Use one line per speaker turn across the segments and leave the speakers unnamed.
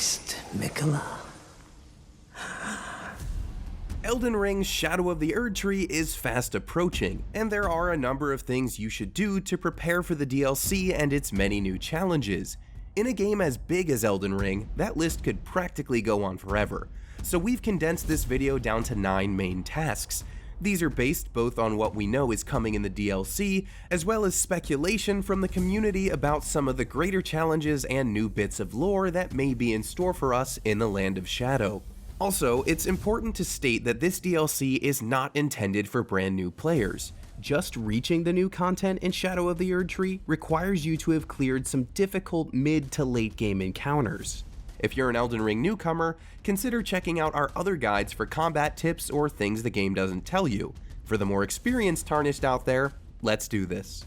taste, Miquella?
Elden Ring Shadow of the Erdtree is fast approaching, and there are a number of things you should do to prepare for the DLC and its many new challenges. In a game as big as Elden Ring, that list could practically go on forever, so we've condensed this video down to 9 main tasks. These are based both on what we know is coming in the DLC, as well as speculation from the community about some of the greater challenges and new bits of lore that may be in store for us in the Land of Shadow. Also, it's important to state that this DLC is not intended for brand new players. Just reaching the new content in Shadow of the Erdtree requires you to have cleared some difficult mid to late game encounters. If you're an Elden Ring newcomer, consider checking out our other guides for combat tips or things the game doesn't tell you. For the more experienced Tarnished out there, let's do this.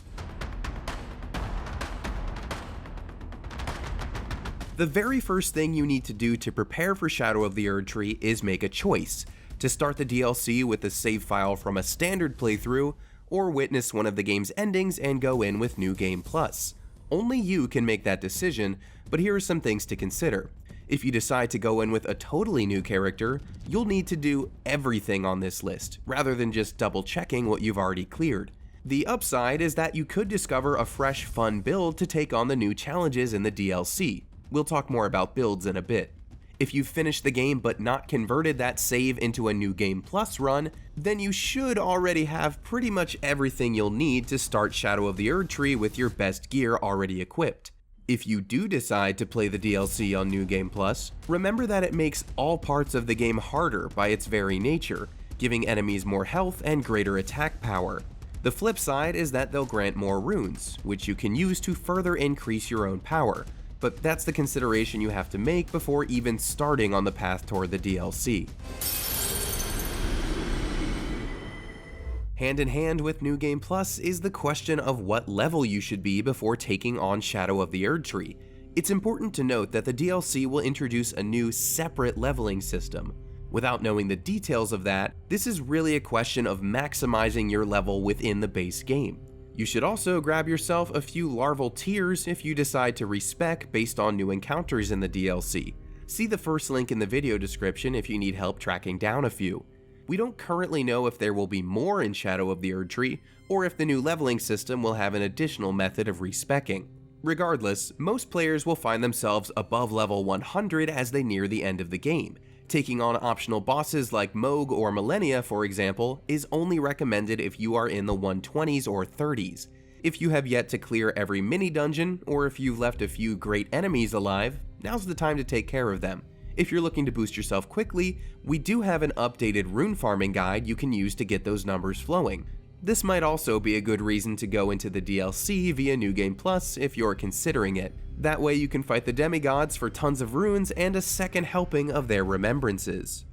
The very first thing you need to do to prepare for Shadow of the Erdtree is make a choice: to start the DLC with a save file from a standard playthrough, or witness one of the game's endings and go in with New Game Plus. Only you can make that decision, but here are some things to consider. If you decide to go in with a totally new character, you'll need to do everything on this list, rather than just double checking what you've already cleared. The upside is that you could discover a fresh, fun build to take on the new challenges in the DLC. We'll talk more about builds in a bit. If you've finished the game but not converted that save into a New Game Plus run, then you should already have pretty much everything you'll need to start Shadow of the Erdtree with your best gear already equipped. If you do decide to play the DLC on New Game Plus, remember that it makes all parts of the game harder by its very nature, giving enemies more health and greater attack power. The flip side is that they'll grant more runes, which you can use to further increase your own power. But that's the consideration you have to make before even starting on the path toward the DLC. Hand in hand with New Game Plus is the question of what level you should be before taking on Shadow of the Erdtree. It's important to note that the DLC will introduce a new separate leveling system. Without knowing the details of that, this is really a question of maximizing your level within the base game. You should also grab yourself a few larval tiers if you decide to respec based on new encounters in the DLC. See the first link in the video description if you need help tracking down a few. We don't currently know if there will be more in Shadow of the Erdtree, or if the new leveling system will have an additional method of respecing. Regardless, most players will find themselves above level 100 as they near the end of the game. Taking on optional bosses like Mohg or Malenia, for example, is only recommended if you are in the 120s or 30s. If you have yet to clear every mini-dungeon, or if you've left a few great enemies alive, now's the time to take care of them. If you're looking to boost yourself quickly, we do have an updated rune farming guide you can use to get those numbers flowing. This might also be a good reason to go into the DLC via New Game Plus if you're considering it. That way you can fight the demigods for tons of runes and a second helping of their remembrances.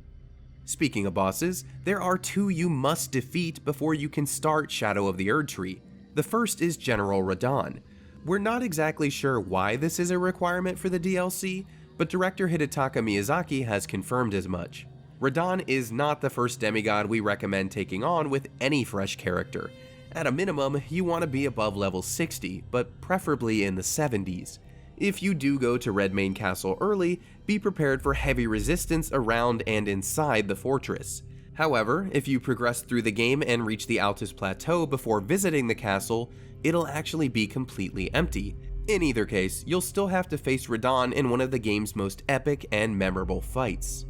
Speaking of bosses, there are 2 you must defeat before you can start Shadow of the Erdtree. The first is General Radahn. We're not exactly sure why this is a requirement for the DLC, but director Hidetaka Miyazaki has confirmed as much. Radahn is not the first demigod we recommend taking on with any fresh character. At a minimum, you want to be above level 60, but preferably in the 70s. If you do go to Redmane Castle early, be prepared for heavy resistance around and inside the fortress. However, if you progress through the game and reach the Altus Plateau before visiting the castle, it'll actually be completely empty. In either case, you'll still have to face Radahn in one of the game's most epic and memorable fights.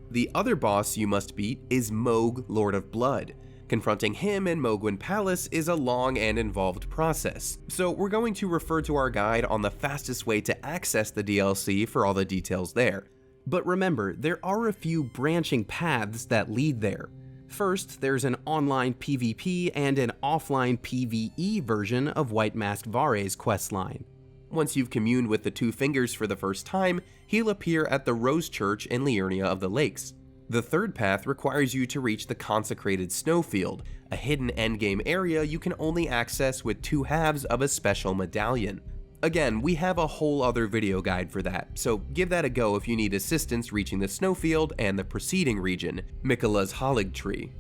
The other boss you must beat is Mohg, Lord of Blood. Confronting him in Mohgwyn Palace is a long and involved process, so we're going to refer to our guide on the fastest way to access the DLC for all the details there. But remember, there are a few branching paths that lead there. First, there's an online PvP and an offline PvE version of White Mask Vare's questline. Once you've communed with the Two Fingers for the first time, he'll appear at the Rose Church in Liurnia of the Lakes. The third path requires you to reach the Consecrated Snowfield, a hidden endgame area you can only access with 2 halves of a special medallion. Again, we have a whole other video guide for that, so give that a go if you need assistance reaching the Snowfield and the preceding region, Miquella's Erdtree.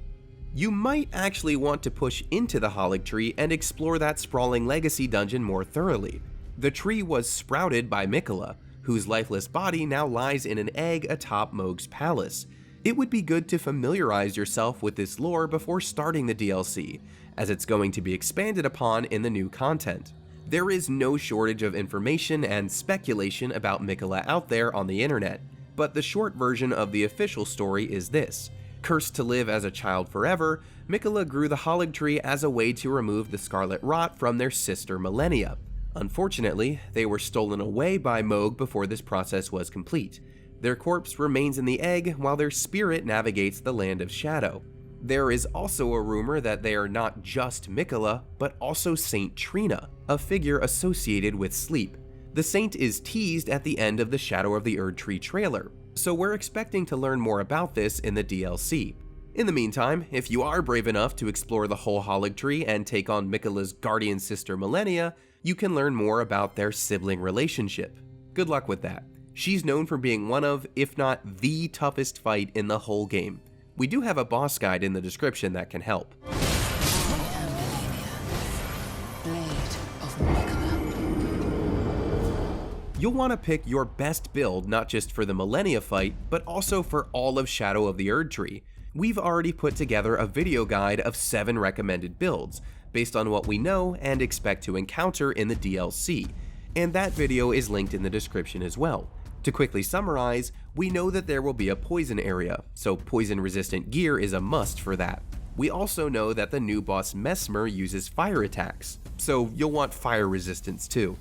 You might actually want to push into the Erdtree and explore that sprawling legacy dungeon more thoroughly. The tree was sprouted by Miquella, whose lifeless body now lies in an egg atop Mohg's palace. It would be good to familiarize yourself with this lore before starting the DLC, as it's going to be expanded upon in the new content. There is no shortage of information and speculation about Miquella out there on the internet, but the short version of the official story is this. Cursed to live as a child forever, Miquella grew the Erdtree as a way to remove the scarlet rot from their sister Malenia. Unfortunately, they were stolen away by Mohg before this process was complete. Their corpse remains in the egg while their spirit navigates the land of Shadow. There is also a rumor that they are not just Miquella, but also Saint Trina, a figure associated with sleep. The saint is teased at the end of the Shadow of the Erdtree trailer, so we're expecting to learn more about this in the DLC. In the meantime, if you are brave enough to explore the whole Erdtree and take on Miquella's guardian sister Malenia, you can learn more about their sibling relationship. Good luck with that. She's known for being one of, if not the toughest fight in the whole game. We do have a boss guide in the description that can help. You'll want to pick your best build not just for the Malenia fight, but also for all of Shadow of the Erdtree. We've already put together a video guide of 7 recommended builds, based on what we know and expect to encounter in the DLC, and that video is linked in the description as well. To quickly summarize, we know that there will be a poison area, so poison-resistant gear is a must for that. We also know that the new boss Mesmer uses fire attacks, so you'll want fire resistance too.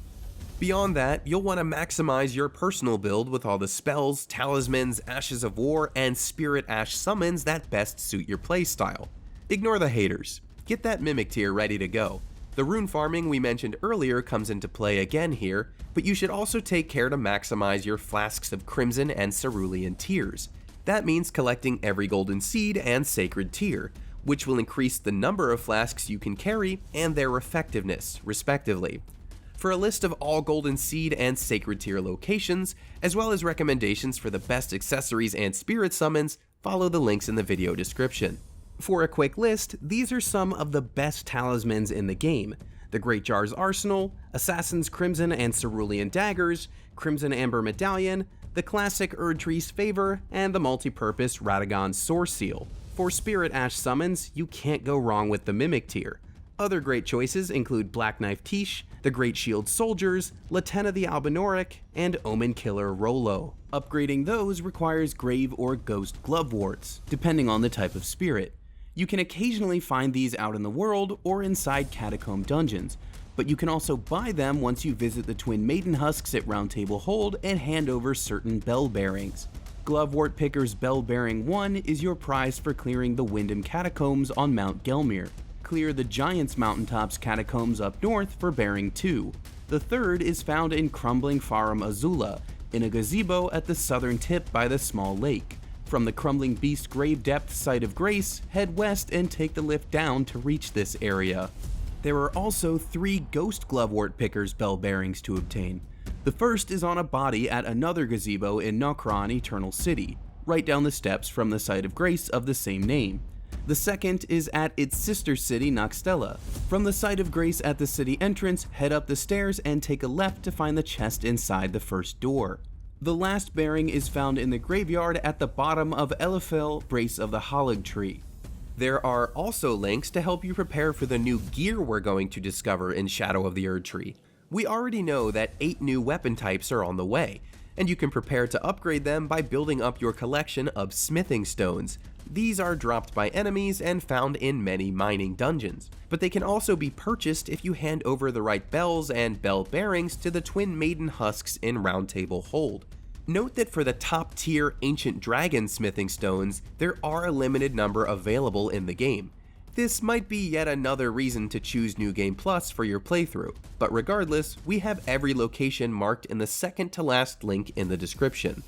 Beyond that, you'll want to maximize your personal build with all the spells, talismans, ashes of war, and spirit ash summons that best suit your playstyle. Ignore the haters. Get that mimic tier ready to go. The rune farming we mentioned earlier comes into play again here, but you should also take care to maximize your flasks of crimson and cerulean tears. That means collecting every golden seed and sacred tear, which will increase the number of flasks you can carry and their effectiveness, respectively. For a list of all golden seed and sacred tier locations, as well as recommendations for the best accessories and spirit summons, follow the links in the video description. For a quick list, these are some of the best talismans in the game: the Great Jar's Arsenal, Assassin's Crimson and Cerulean Daggers, Crimson Amber Medallion, the classic Erdtree's Favor, and the multi-purpose Radahn Sword Seal. For Spirit Ash summons, you can't go wrong with the Mimic tier. Other great choices include Black Knife Tish, the Great Shield Soldiers, Latenna the Albinoric, and Omen Killer Rollo. Upgrading those requires Grave or Ghost Gloveworts, depending on the type of spirit. You can occasionally find these out in the world or inside catacomb dungeons, but you can also buy them once you visit the Twin Maiden Husks at Round Table Hold and hand over certain bell bearings. Glovewort Picker's Bell Bearing 1 is your prize for clearing the Wyndham Catacombs on Mount Gelmir. Clear the Giant's Mountaintops Catacombs up north for Bearing 2. The third is found in Crumbling Farum Azula, in a gazebo at the southern tip by the small lake. From the Crumbling Beast Grave Depth Site of Grace, head west and take the lift down to reach this area. There are also 3 Ghost Glovewort Pickers bell bearings to obtain. The first is on a body at another gazebo in Nokron Eternal City, right down the steps from the Site of Grace of the same name. The second is at its sister city Noxtella. From the Site of Grace at the city entrance, head up the stairs and take a left to find the chest inside the first door. The last bearing is found in the graveyard at the bottom of Elefel, Brace of the Erdtree. There are also links to help you prepare for the new gear we're going to discover in Shadow of the Erdtree. We already know that 8 new weapon types are on the way, and you can prepare to upgrade them by building up your collection of smithing stones. These are dropped by enemies and found in many mining dungeons, but they can also be purchased if you hand over the right bells and bell bearings to the Twin Maiden Husks in Round Table Hold. Note that for the top tier Ancient Dragon smithing stones, there are a limited number available in the game. This might be yet another reason to choose New Game Plus for your playthrough, but regardless, we have every location marked in the second to last link in the description.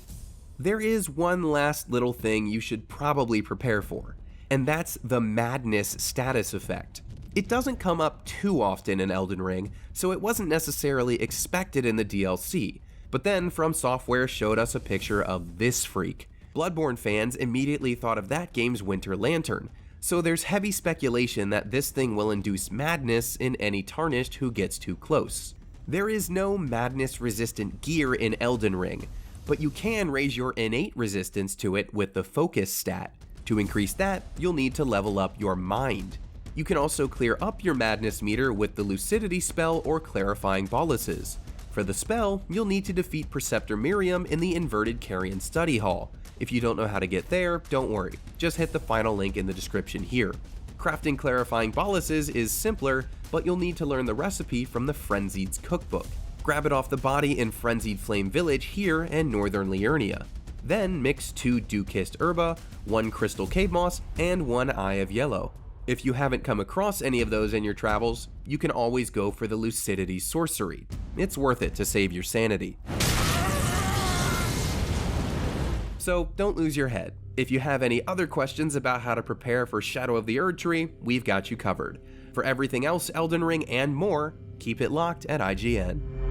There is one last little thing you should probably prepare for, and that's the Madness status effect. It doesn't come up too often in Elden Ring, so it wasn't necessarily expected in the DLC, but then From Software showed us a picture of this freak. Bloodborne fans immediately thought of that game's Winter Lantern, so there's heavy speculation that this thing will induce madness in any Tarnished who gets too close. There is no madness-resistant gear in Elden Ring, but you can raise your innate resistance to it with the focus stat. To increase that, you'll need to level up your mind. You can also clear up your madness meter with the lucidity spell or clarifying boluses. For the spell, you'll need to defeat Preceptor Miriam in the inverted Carrion study hall. If you don't know how to get there, don't worry, just hit the final link in the description here. Crafting clarifying boluses is simpler, but you'll need to learn the recipe from the Frenzied's cookbook. Grab it off the body in Frenzied Flame Village here in northern Liurnia. Then mix 2 Dew-Kissed Herba, 1 Crystal Cave Moss, and 1 Eye of Yellow. If you haven't come across any of those in your travels, you can always go for the Lucidity Sorcery. It's worth it to save your sanity. So don't lose your head. If you have any other questions about how to prepare for Shadow of the Erdtree, we've got you covered. For everything else Elden Ring and more, keep it locked at IGN.